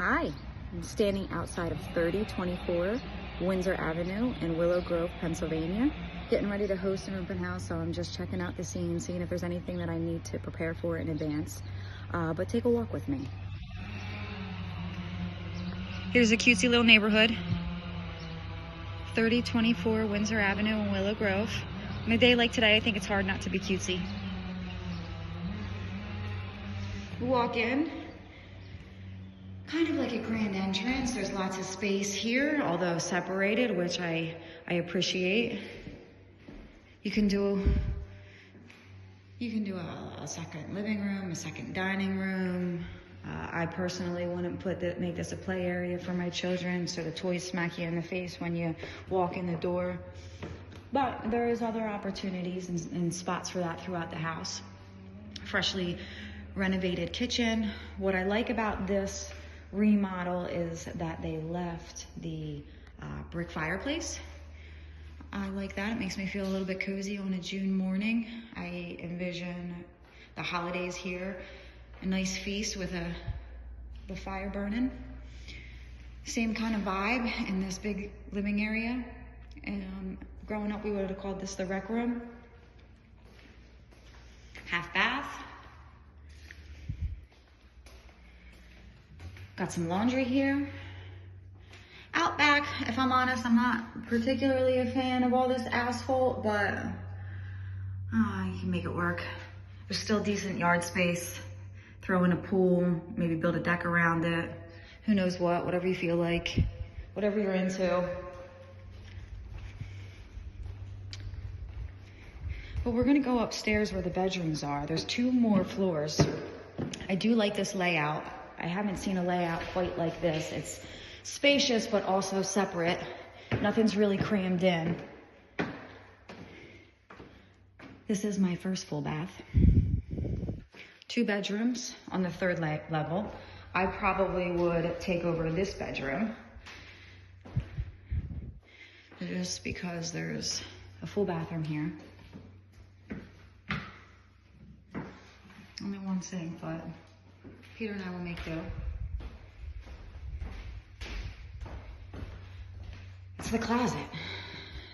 Hi, I'm standing outside of 3024 Windsor Avenue in Willow Grove, Pennsylvania, getting ready to host an open house, so I'm just checking out the scene, seeing if there's anything that I need to prepare for in advance, but take a walk with me. Here's a cutesy little neighborhood, 3024 Windsor Avenue in Willow Grove. On a day like today, I think it's hard not to be cutesy. Walk in. Kind of like a grand entrance. There's lots of space here, although separated, which I appreciate. You can do a second living room, a second dining room. I personally wouldn't make this a play area for my children, so the toys smack you in the face when you walk in the door. But there is other opportunities and spots for that throughout the house. Freshly renovated kitchen. What I like about this remodel is that they left the brick fireplace. I like that. It makes me feel a little bit cozy on a June morning. I envision the holidays here, a nice feast with the fire burning. Same kind of vibe in this big living area. And growing up, we would have called this the rec room. Half bath. Got some laundry here. Out back, if I'm honest, I'm not particularly a fan of all this asphalt, but you can make it work. There's still decent yard space. Throw in a pool, maybe build a deck around it. Who knows what, whatever you feel like, whatever you're into. But we're gonna go upstairs where the bedrooms are. There's 2 more floors. I do like this layout. I haven't seen a layout quite like this. It's spacious, but also separate. Nothing's really crammed in. This is my first full bath. 2 bedrooms on the 3rd level. I probably would take over this bedroom just because there's a full bathroom here. Only one sink, but Peter and I will make do. It's the closet.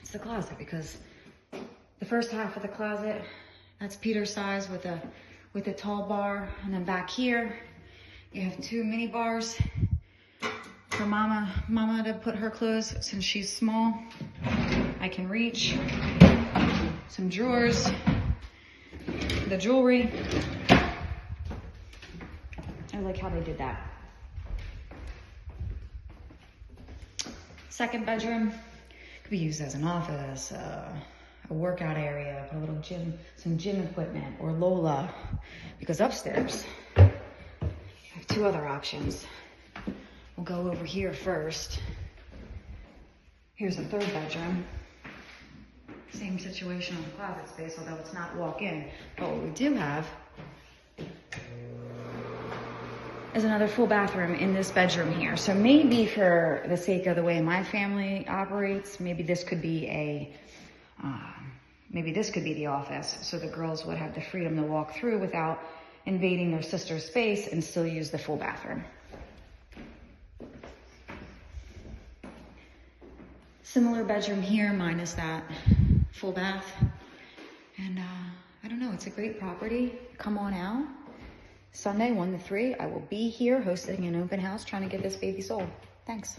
It's the closet because the first half of the closet, that's Peter's size with a tall bar. And then back here, you have 2 mini bars for mama to put her clothes since she's small. I can reach. Some drawers, the jewelry. I like how they did that. Second bedroom could be used as an office, a workout area, put a little gym, some gym equipment, or Lola. Because upstairs, I have 2 other options. We'll go over here first. Here's a 3rd bedroom. Same situation on the closet space, although it's not walk-in. But what we do have is another full bathroom in this bedroom here. So maybe for the sake of the way my family operates, maybe this could be the office. So the girls would have the freedom to walk through without invading their sister's space and still use the full bathroom. Similar bedroom here, minus that full bath. And I don't know, it's a great property. Come on out. Sunday, 1 to 3, I will be here hosting an open house trying to get this baby sold. Thanks.